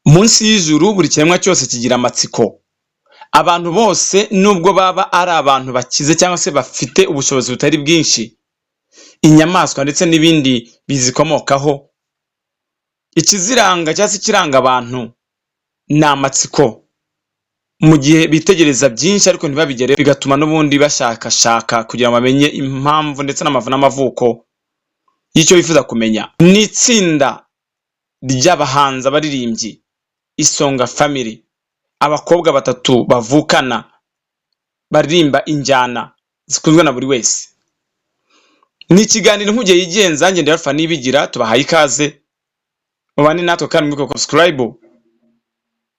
Munsi y'ijuru buri kiremwa cyose kigira amatsiko. Abantu bose nubwo baba ari abantu bakize cyangwa se bafite ubushobozi butari bwinshi, inyamaswa ndetse n'ibindi bizikomokaho, ikiziranga cyangwa se kiranga abantu ni amatsiko. Mu gihe bitegereza byinshi ariko ntibabigere, bigatuma n'ubundi bashakashaka kugira ngo bamenye impamvu ndetse n'amavu n'amavuko y'icyo bifuza kumenya. Ni itsinda ry'abahanzi, abaririmbyi, Isonga Family, abakobwa batatu bavukana baririmba injyana zikunzwe na buri wese. Ni ikiganiro nk'ugiye yigenza, njye ndi Alpha Nibigira, tubahaye ikaze mubane natwe kandi mwibuke subscribe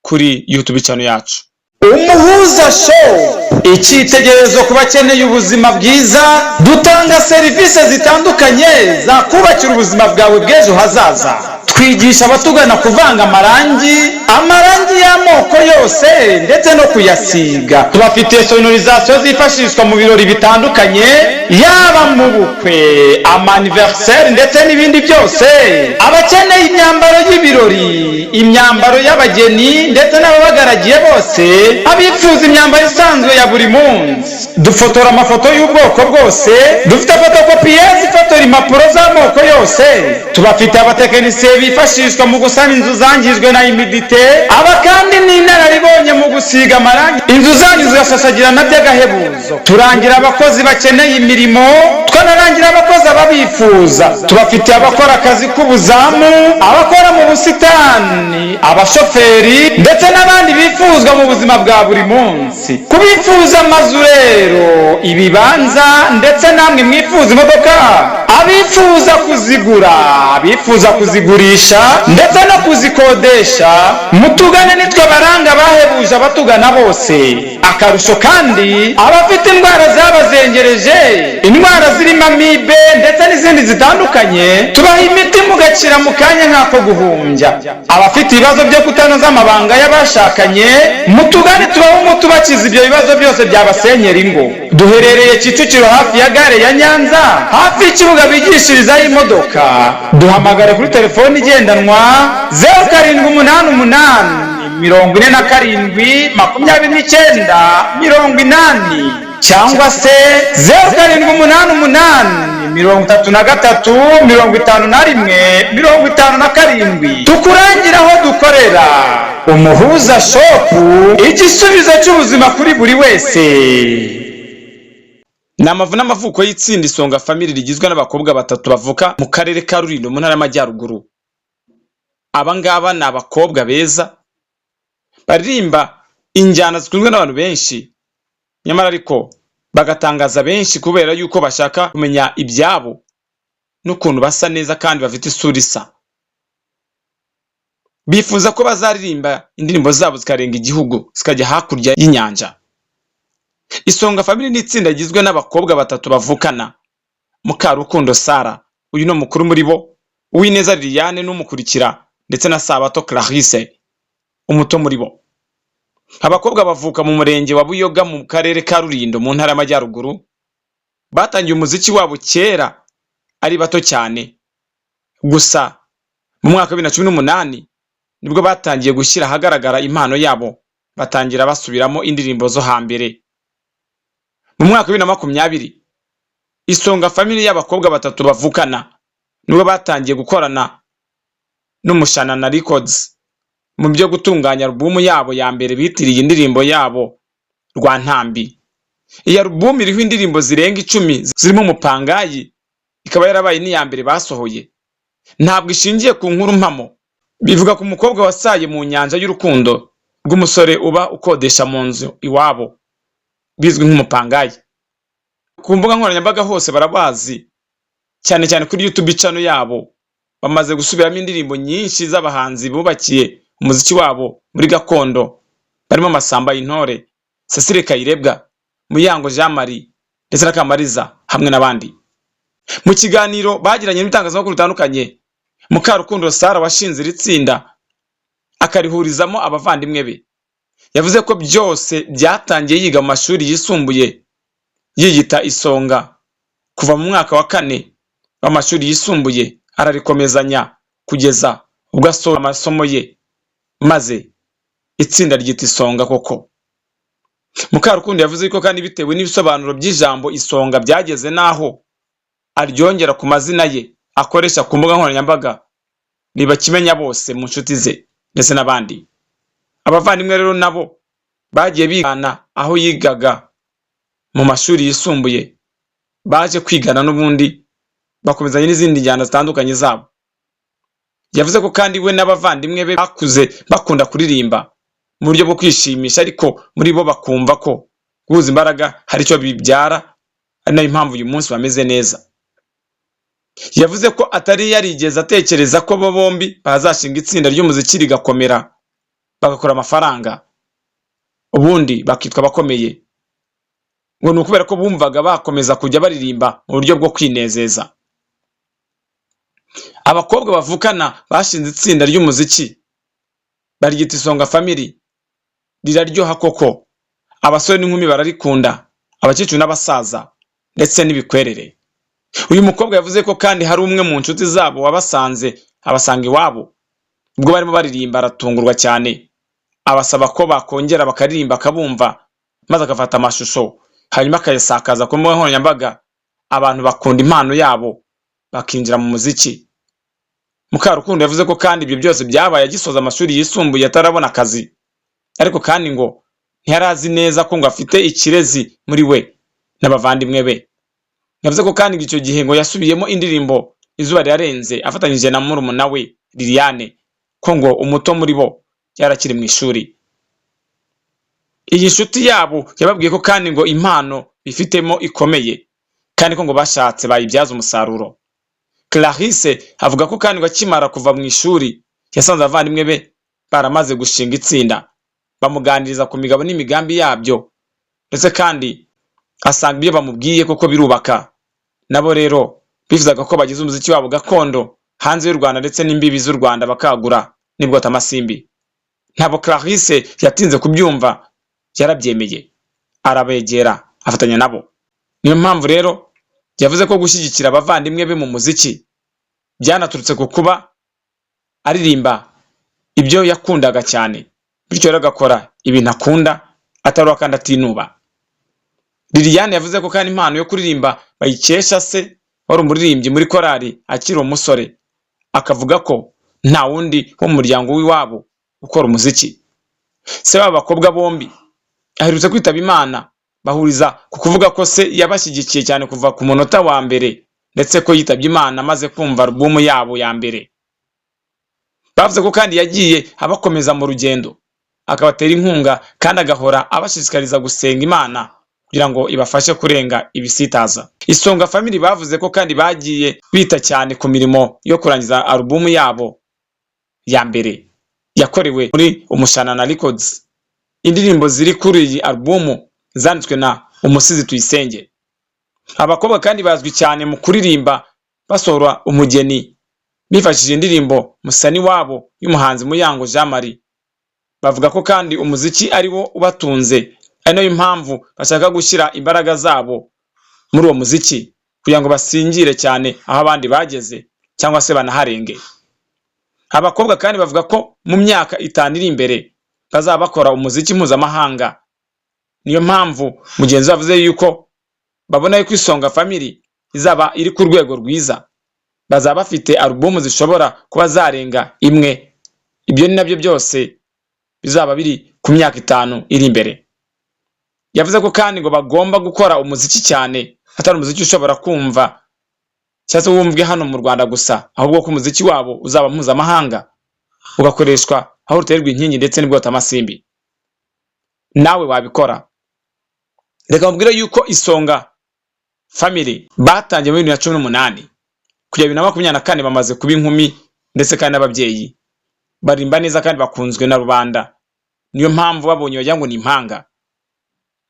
kuri YouTube channel yacu. Umuhuza Show, icyitegererezo ku bakeneye ubuzima bwiza. Dutanga serivisi zitandukanye zakubakira ubuzima bwawe bw'ejo hazaza. Twigisha abatugana kuvanga amarangi y'amoko yose ndetse no kuyasiga. Tubafitiye sonorisation zifashishwa mu birori bitandukanye, yaba mu bukwe, amaniversaire ndetse n'ibindi byose. Abakeneye imyambaro y'ibirori, imyambaro y'abageni ndetse n'ababagaragiye bose, abifuza imyambaro isanzwe ya buri munsi. Dufotora amafoto y'ubwoko bwose, dufite fotokopiyezi ifotora impapuro z'amoko yose. Tubafite abatekinisiye bifashishwa mu gusana inzu zangijwe na imidite, aba kandi ni inararibonye mu gusiga amarangi inzu zanyu zigashashagirana by'agahebuzo. Turangira abakozi bakeneye imirimo, twanarangira abakozi ababifuza. Tubafitiye abakora akazi k'ubuzamu, abakora mu busitani, abashoferi ndetse n'abandi bifuzwa mu buzima bwa buri munsi. Kubifuza amazu rero, ibibanza ndetse namwe mwifuza imodoka, abifuza kuzigura, abifuza kuzigurisha ndetse no kuzikodesha, mutugane nitwe baranga bahebuje abatugana bose. Akarusho kandi, abafite indwara zabazengereje, indwara zirimo amibe ndetse n'izindi zitandukanye, tubaha imiti mugakira mu kanya nk'ako guhumbya. Abafite ibibazo byo kutanoza amabanga y'abashakanye, mutugane tubaho umuti ubakiza ibyo bibazo byose byabasenyera ingo. Duherereye Kicukiro hafi ya gare ya Nyanza, hafi y'ikibuga bigishirizaho imodoka. Duhamagare kuri telefoni igendanwa 0788 cyangwa se 0788 tukurangira aho dukorera. Umuhuza Shop, igisubizo cy'ubuzima kuri buri wese. Ni amavu n'amavuko y'itsinda Isonga Family rigizwe n'abakobwa batatu bavuka mu karere ka Rulindo mu ntara y'Amajyaruguru. Aba ngaba ni abakobwa beza baririmba injyana zikunzwe n'abantu benshi, nyamara ariko bagatangaza benshi kubera yuko bashaka kumenya ibyabo n'ukuntu basa neza kandi bafite isura isa. Bifuza ko bazaririmba indirimbo zabo zikarenga igihugu, zikajya hakurya y'inyanja. Isonga Family ni itsinda rigizwe n'abakobwa batatu bavukana, Mukarukundo Sara, uyu no mukuru muri bo, Uwineza Liliane n'umukurikira, ndetse na Sabato Clarisse, umuto muri bo. Abakobwa bavuka mu murenge wa Buyoga mu karere ka Rulindo mu ntara y'Amajyaruguru. Batangiye umuziki wabo kera ari bato cyane, gusa mu mwaka wa 2018 nibwo batangiye gushyira ahagaragara impano yabo, batangira basubiramo indirimbo zo hambere. Mu mwaka wa 2020 Isonga Family y'abakobwa batatu bavukana nibwo batangiye gukorana n'Umushanana Records mu byo gutunganya album yabo ya mbere bitiriye indirimbo yabo Rwantambi. Iyi album iriho indirimbo zirenga 10 zirimo Umupangayi, ikaba yarabaye ni ya mbere basohoye. Ntabwo ishingiye ku nkuru mpamo, bivuga ku mukobwa wasaye mu nyanja y'urukundo rw'umusore uba ukodesha mu nzu iwabo, bizwi nk'umupangayi. Ku mbuga nkoranyambaga hose barabazi, cyane cyane kuri YouTube channel yabo. Bamaze gusubiramo indirimbo nyinshi z'abahanzi bubakiye umuziki wabo muri gakondo, barimo Masamba Intore, Cecile Kayirebwa, Muyango Jean Marie ndetse na Kamariza hamwe n'abandi. Mu kiganiro bagiranye n'ibitangazamakuru bitandukanye, Mukarukundo Sara washinze iri tsinda akarihurizamo abavandimwe be, yavuze ko byose byatangiye yiga mu mashuri yisumbuye yiyita Isonga. Kuva mu mwaka wa 4 w'amashuri yisumbuye ararikomezanya kugeza ubwo asoza amasomo ye maze itsinda ryita Isonga koko. Mukarukundo yavuze ko kandi bitewe n'ibisobanuro by'ijambo isonga byageze naho aryongera ku mazina ye akoresha ku mbuga nkoranyambaga ribakimenya bose mu nshuti ze ndetse n'abandi. Abavandimwe rero nabo bagiye bigana aho yigaga mu mashuri yisumbuye, baje kwigana n'ubundi bakomezanye n'izindi njyana zitandukanye zabo. Yavuze ko kandi we n'abavandimwe be bakuze bakunda kuririmba mu buryo bwo kwishimisha, ariko muri bo bakumva ko guhuza imbaraga hari icyo bibyara, ari nayo impamvu uyu munsi bameze neza. Yavuze ko atari yarigeze atekereza ko bo bombi bazashinga itsinda ry'umuziki rigakomera bagakora amafaranga ubundi bakitwa bakomeye, ngo ni ukubera ko bumvaga bakomeza kujya baririmba mu buryo bwo kwinezeza. Abakobwa bavukana bashinze itsinda ry'umuziki baryita Isonga Family, riraryoha koko, abasore n'inkumi bararikunda, abakecuru n'abasaza ndetse n'ibikwerere. Uyu mukobwa yavuze ko kandi hari umwe mu nshuti zabo wabasanze abasanga iwabo ubwo barimo baririmba, aratungurwa cyane, abasaba ko bakongera bakaririmba akabumva, maze agafata amashusho hanyuma akayasakaza ku mbuga nkoranyambaga, abantu bakunda impano yabo bakinjira mu muziki. Mukarukundo yavuze ko kandi ibyo byose byabaye agisoza amashuri yisumbuye atarabona akazi, ariko kandi ngo ntiyarazi neza ko ngo afite ikirezi muri we n'abavandimwe be. Yavuze ko kandi icyo gihe ngo yasubiyemo indirimbo Izuba Rirarenze afatanyije na murumuna we Liliane, ko ngo umuto muri bo yarakiri mu ishuri. Iyi nshuti yabo yababwiye ko kandi ngo impano bifitemo ikomeye, kandi ko ngo bashatse bayibyaza umusaruro. Clarisse avuga ko kandi ngo akimara kuva mu ishuri yasanze abavandimwe be baramaze gushinga itsinda, bamuganiriza ku migabo n'imigambi yabyo, ndetse kandi asanga ibyo bamubwiye koko birubaka. Nabo rero bifuzaga ko bagize umuziki wabo gakondo hanze y'u Rwanda ndetse n'imbibi z'u Rwanda bakagura n'ibwota amasimbi. Ntabwo Clarisse yatinze kubyumva, yarabyemeye, arabegera afatanya nabo. Niyo mpamvu rero yavuze ko gushyigikira abavandimwe be mu muziki byanaturutse ku kuba aririmba ibyo yakundaga cyane, bityo rero agakora ibintu akunda ataruha kandi atinuba. Liliane yavuze ko kandi impano yo kuririmba bayikesha se wari umuririmbyi muri korali akiri umusore, akavuga ko nta wundi wo mu muryango w'iwabo ukora umuziki. Se w'aba bakobwa bombi aherutse kwitaba Imana, bahuriza ku kuvuga ko se yabashyigikiye cyane kuva ku munota wa mbere, ndetse ko yitabye Imana amaze kumva alubumu yabo ya mbere. Bavuze ko kandi yagiye abakomeza mu rugendo, akabatera inkunga kandi agahora abashishikariza gusenga Imana kugira ngo ibafashe kurenga ibisitaza. Isonga Family bavuze ko kandi bagiye bita cyane ku mirimo yo kurangiza alubumu yabo ya mbere yakorewe muri Umushanana Records. Indirimbo ziri kuri iyi alubumu zanditswe na Umusizi Tuyisenge. Abakobwa kandi bazwi cyane mu kuririmba basohora umugeni bifashishije indirimbo Musani wabo y'umuhanzi Muyango Jean Marie. Bavuga ko kandi umuziki ari wo ubatunze, ari nayo impamvu bashaka gushyira imbaraga zabo muri uwo muziki kugira ngo basingire cyane aho abandi bageze cyangwa se banaharenge. Abakobwa kandi bavuga ko mu myaka 5 iri imbere bazaba bakora umuziki mpuzamahanga. Niyo mpamvu mugenzi wavuze yuko babona yuko Isonga Family izaba iri ku rwego rwiza, bazaba bafite alubumu zishobora kuba zarenga imwe. Ibyo ni nabyo byose bizaba biri ku myaka 5 iri imbere. Yavuze ko kandi ngo bagomba gukora umuziki cyane, atari umuziki ushobora kumva cyase wumvwe hano mu Rwanda gusa, ahubwo ko umuziki wabo uzaba mpuzamahanga ugakoreshwa aho ruterwa inkingi ndetse n'ibwota amasimbi. Nawe wabikora. Reka mubwire yuko Isonga Family batangiye muri 2018 kugera 2024 bamaze kuba inkumi ndetse kandi n'ababyeyi, barimba neza kandi bakunzwe na rubanda. Niyo mpamvu babonye bajya ngo ni impanga.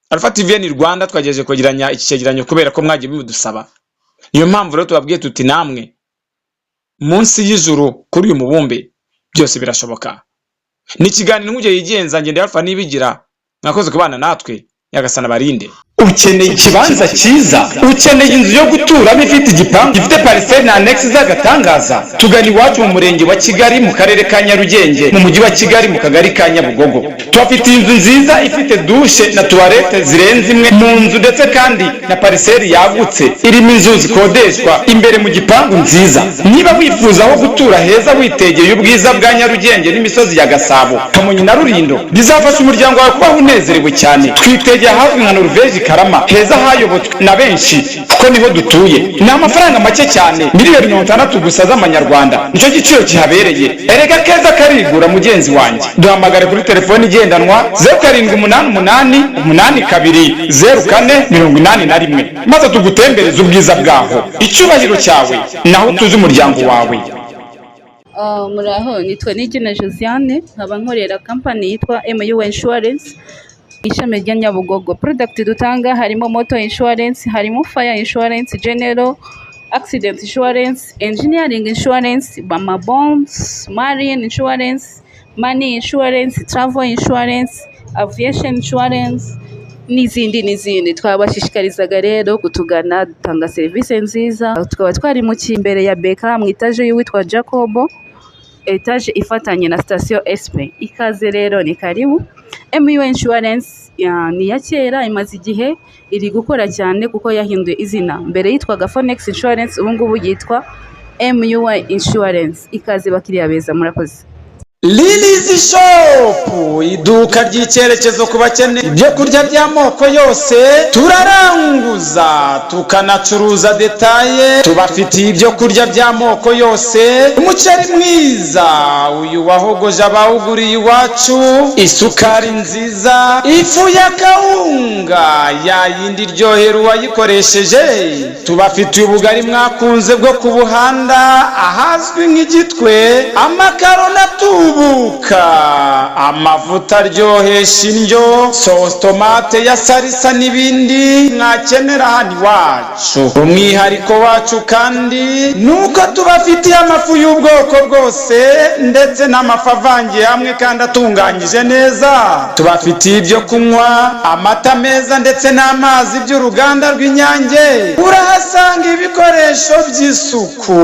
Alpha TV Rwanda twagejeje kwegeranya iki cyegeranyo kubera ko mwagiye mudusaba. Niyo mpamvu rero tubabwiye tuti namwe munsi y'ijuru kuri uyu mubumbe byose birashoboka. Ni kiganiro nk'ujye yigenza ngende Alpha nibigira, mwakoze kubana natwe, Nyagasana barinde. ukeneye ikibanza cyiza, ukeneye inzu yo guturamo ifite igipangu gifite pariseri na annexe z'agatangaza, tugana iwacu mu murenge wa Kigali mu karere ka Nyarugenge mu mujyi wa Kigali mu kagari ka Nyabugogo. Tubafitiye inzu nziza ifite dushe na tuwarete zirenze imwe mu nzu, ndetse kandi na pariseri yagutse irimo inzu zikodeshwa imbere mu gipangu nziza. Niba wifuza aho gutura heza witegeye ubwiza bwa Nyarugenge n'imisozi ya Gasabo, Kamonyi na Rulindo, bizafasha umuryango wawe kubaho unezerewe cyane. Twitegeye hafi nka Norvège Karama, heza hayobotswe na benshi kuko niho dutuye. Ni amafaranga make cyane, miliyoni 60 gusa z'amanyarwanda, nicyo giciro kihabereye. Erega keza karigura mugenzi wanjye. Duhamagare kuri telefoni igendanwa 0788820481 maze tugutembereze ubwiza bwaho. Icyubahiro cyawe naho tuzi umuryango wawe. Muraho, nitwa Nigena Josiane, nkaba nkorera company yitwa MU Insurance ishami rya Nyabugogo. Product dutanga harimo motor insurance, harimo fire insurance, general accident insurance, engineering insurance, bama bonds, marine insurance, money insurance, travel insurance, aviation insurance n'izindi. Twabashishikarizaga rero kutugana, dutanga serivisi nziza. Tukaba twari mu imbere ya Beka mu etaje y'uwitwa Jacobo, etaje ifatanye na station SP. Ikaze rero, ni karibu. MU Insurance ni ya kera, imaze igihe iri gukora cyane kuko yahinduye izina. Mbere yitwaga Phoenix Insurance, ubu ngubu yitwa MU Insurance. Ikaze bakiriya beza, murakoze. Lilies Shop, iduka ry'icyerekezo ku bakeneye ibyo kurya by'amoko yose. Turaranguza tukanacuruza detaye, tubafitiye ibyo kurya by'amoko yose. Umuceri mwiza uyu wahogoje abawuguriye iwacu, isukari nziza, ifu ya kawunga ya yindi iryohera uwayikoresheje. Tubafitiye ubugari mwakunze bwo ku buhanda ahazwi nk'igitwe, amakaro na tubuka, amavuta aryohesha indyo, sauce tomate ya salisa n'ibindi mwakenera hano iwacu. Umwihariko wacu kandi nuko tubafitiye amafu y'ubwoko bwose ndetse n'amafu avangiye hamwe kandi atunganyije neza. Tubafitiye ibyo kunywa, amata meza ndetse n'amazi by'uruganda rw'Inyange. Urahasanga ibikoresho by'isuku,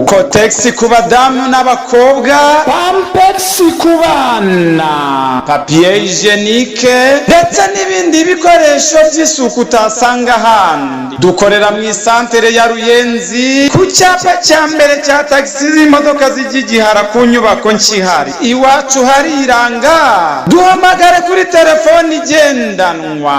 Kotex ku badamu n'abakobwa, Pampers ku bana, papier hygienique ndetse n'ibindi bikoresho by'isuku utasanga ahandi. Dukorera mu isantere ya Ruyenzi ku cyapa cya mbere cya taxi z'imodoka zijya Gihara ku nyubako nshihari. Iwacu hariranga. Duhamagare kuri telefoni igendanwa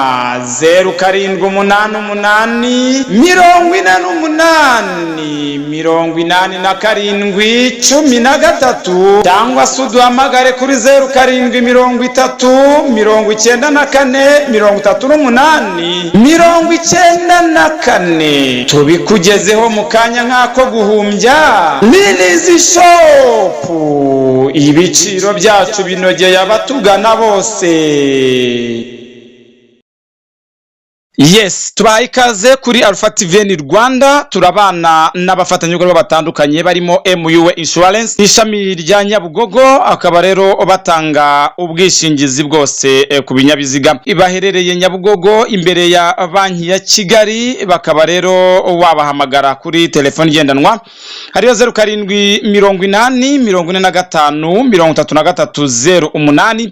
0788888713 cyangwa se uduhamagare kuri 0730943894 tubikugezeho mu kanya nk'ako guhumbya. Lilies Shop, ibiciro byacu binogeye abatugana bose. Yes, tubaha ikaze kuri Alpha TV Rwanda. Turabana n'abafatanyabikorwa batandukanye barimo MU Insurance ishami rya Nyabugogo, akaba rero batanga ubwishingizi bwose ku binyabiziga. Ibaherereye Nyabugogo imbere ya banki ya Kigali. Bakaba rero wabahamagara kuri telefoni igendanwa hariyo 0788453308.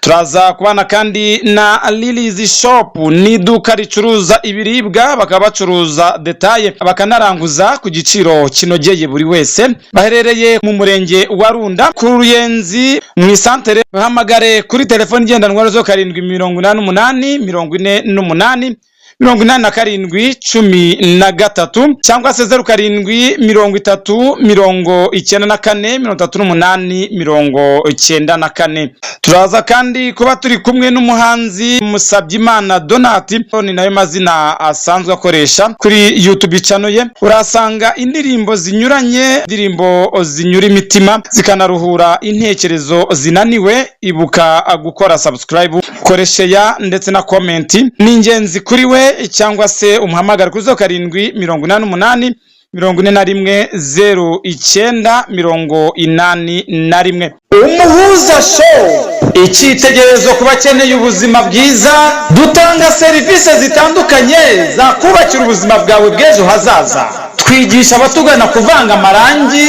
Turaza kubana kandi na Lilies Shop, ni iduka ricuruza ibiribwa, bakaba bacuruza detaye, bakanaranguza ku giciro kinogeye buri wese. Baherereye mu murenge wa Runda ku Ruyenzi mu isantere. Bahamagare kuri telefoni igendanwa 07884848 8713 cyangwa se 0730943894. Turaza kandi kuba turi kumwe n'umuhanzi Musabyimana Donati, ni nayo mazina asanzwe akoresha kuri YouTube channel ye. Urasanga indirimbo zinyuranye, indirimbo zinyura imitima zikanaruhura intekerezo zinaniwe. Ibuka gukora subscribe, koresha ya ndetse na comment. Ni ingenzi kuri we, cyangwa se umuhamagara kuri 0788410981. Umuhuza Show, icyitegererezo ku bakeneye ubuzima bwiza, dutanga serivisi zitandukanye zakubakira ubuzima bwawe bw'ejo hazaza. Twigisha abatugana kuvanga amarangi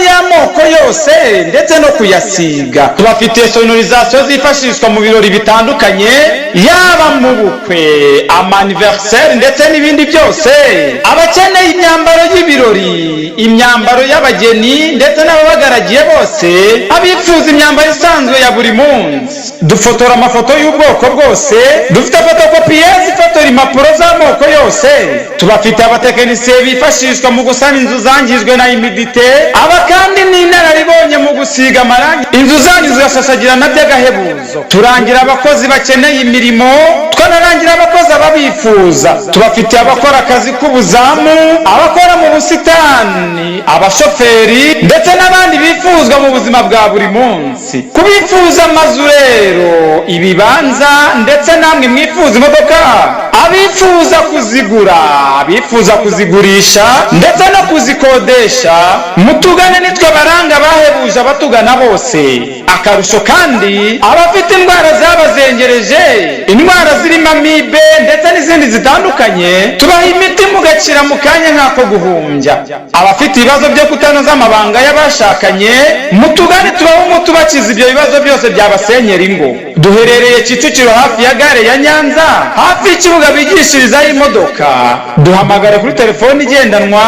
y'amoko yose ndetse no kuyasiga. Tubafitiye sonorisation zifashishwa mu birori bitandukanye, yaba mu bukwe, amaniversaire ndetse n'ibindi byose. Abakeneye imyambaro y'ibirori, imyambaro y'abageni ndetse n'ababagaragiye bose, abifuza imyambaro isanzwe ya buri munsi, dufotora amafoto y'ubwoko bwose, dufite fotokopiyezi ifotora impapuro z'amoko yose. Tubafite abatekinisiye bifashishwa mu gusana inzu zangijwe na imidite, aba kandi ni inararibonye mu gusiga amarangi inzu zanyu zigashashagirana by'agahebuzo. Turangira abakozi bakeneye imirimo, twanarangira abakozi ababifuza. Tubafitiye abakora akazi k'ubuzamu, abakora mu busitani, abashoferi ndetse n'abandi bifuzwa mu buzima bwa buri munsi. Kubifuza amazu rero, ibibanza ndetse namwe mwifuza imodoka, abifuza kuzigura, abifuza kuzigurisha ndetse no kuzikodesha, mutugane nitwe baranga bahebuje abatugana bose. Akarusho kandi, abafite indwara zabazengereje, indwara zirimo amibe ndetse n'izindi zitandukanye, tubaha imiti mugakira mu kanya nk'ako guhumbya. Abafite ibibazo byo kutanoza amabanga y'abashakanye, mutugane tubaho umuti ubakiza ibyo bibazo byose byabasenyera ingo. Duherereye Kicukiro hafi ya gare ya Nyanza, hafi y'ikibuga bigishirizaho imodoka. Duhamagare kuri telefoni igendanwa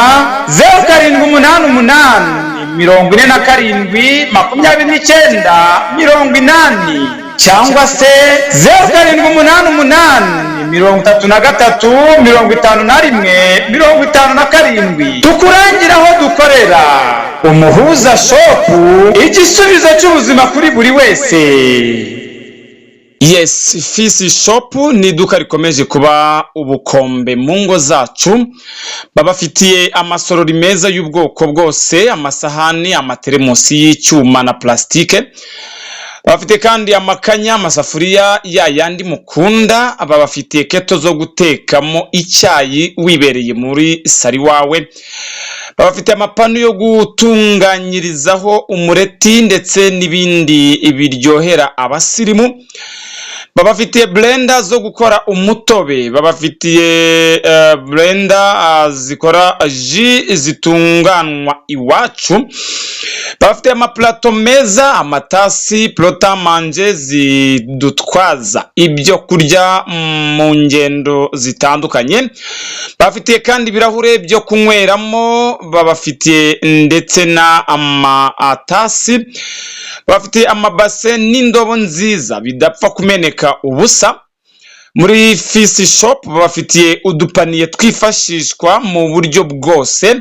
0788 47 cyangwa se 0788 33 tukurangira aho dukorera. Umuhuza Shop, igisubizo cy'ubuzima kuri buri wese. Yes, Fisi Shop ni iduka rikomeje kuba ubukombe mu ngo zacu. Babafitiye amasorori meza y'ubwoko bwose, amasahani, amateremusi y'icyuma na plastike. Babafite kandi amakanya, amasafuriya yayandi mukunda. Babafitiye keto zo gutekamo icyayi wibereye muri sari wawe. Babafite amapanu yo gutunganyirizaho umureti ndetse n'ibindi biryohera abasirimu. Babafitiye blender zo gukora umutobe. Babafitiye blender zikora ji zitunganwa iwacu. Babafitiye amaplato meza, amatasi, plota manje zidutwaza ibyo kurya mu ngendo zitandukanye. Babafitiye kandi ibirahure byo kunyweramo. Babafitiye ndetse na amatasi. Babafitiye amabase n'indobo nziza bidapfa kumeneka ubusa. Muri Fisi Shop babafitiye udupaniye twifashishwa mu buryo bwose.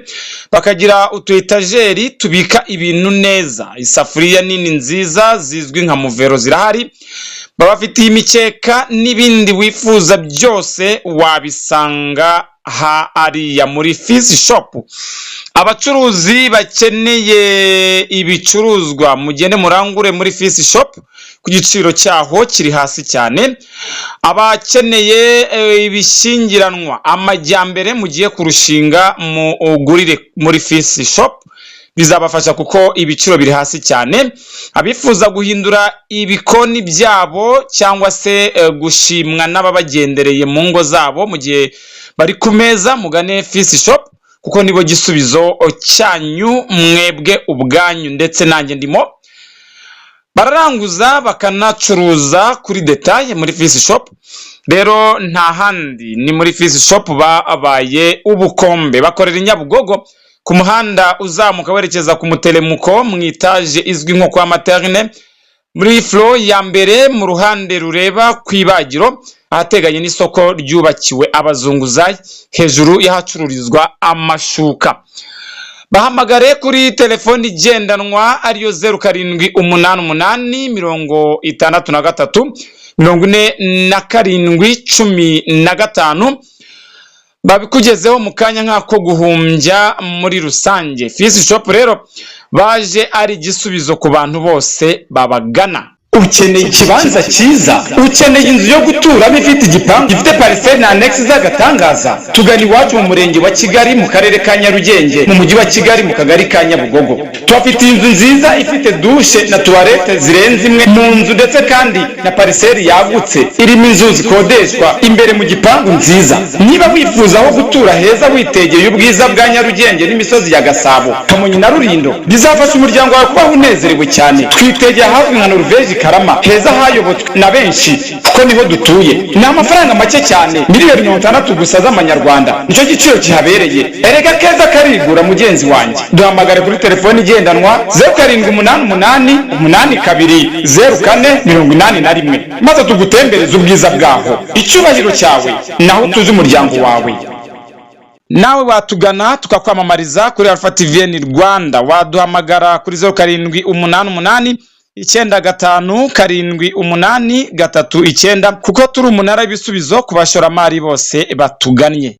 Bakagira utu etajeri tubika ibintu neza. Isafuriya nini nziza zizwi nka muvero zirahari. Babafitiye imikeka n'ibindi wifuza byose wabisanga ariya muri Fisi Shop. Abacuruzi bakeneye ibicuruzwa mugende murangure muri Fisi Shop ku giciro cyaho kiri hasi cyane. Abakeneye ibishingiranwa amajyambere mugiye kurushinga mu ugurire muri Fisi Shop, bizabafasha kuko ibiciro biri hasi cyane. Abifuza guhindura ibikoni byabo cyangwa se gushimwa n'ababagendereye mu ngo zabo mu gihe bari ku meza, mugane Fisi Shop kuko nibo gisubizo cyanyu mwebwe ubwanyu ndetse nanjye ndimo. Bararanguza bakanacuruza kuri detail muri Fisi Shop. Rero nta handi ni muri Fisi Shop babaye ubukombe. Bakorera Nyabugogo ku muhanda uzamuka werekeza ku Mutelemuko mu etage izwi nko kwa Materne, muri floor ya mbere mu ruhande rureba kwibagiro ahateganye n'isoko ryubakiwe abazunguzayi hejuru yahacururizwa amashuka. Bahamagare kuri telefoni igendanwa ariyo 0788 babikugezeho mu kanya nk'ako guhumbya muri rusange. Fisi Shop rero baje ari igisubizo ku bantu bose babagana. ukeneye ikibanza cyiza, ukeneye inzu yo guturamo ifite igipangu gifite pariseri na annexe z'agatangaza, tugana iwacu mu murenge wa Kigali mu karere ka Nyarugenge mu mujyi wa Kigali mu kagari ka Nyabugogo. Tubafitiye inzu nziza ifite dushe na tuwarete zirenze imwe mu nzu, ndetse kandi na pariseri yagutse irimo inzu zikodeshwa imbere mu gipangu nziza. Niba wifuza aho gutura heza witegeye ubwiza bwa Nyarugenge n'imisozi ya Gasabo, Kamonyi na Rulindo, bizafasha umuryango wawe kubaho unezerewe cyane. Twitegeye hafi nka Norvège Karama, heza hayobotswe na benshi kuko niho dutuye. Ni amafaranga make cyane, miliyoni 60 gusa z'amanyarwanda, nicyo giciro kihabereye. Erega keza karigura mugenzi wanjye. Duhamagare kuri telefoni igendanwa 0788820481 maze tugutembereze ubwiza bwaho. Icyubahiro cyawe naho tuzi umuryango wawe. Nawe watugana tukakwamamariza kuri Alpha TVN Rwanda. Waduhamagara kuri 0788957839 kuko turi umunara w'ibisubizo ku bashoramari bose batugannye.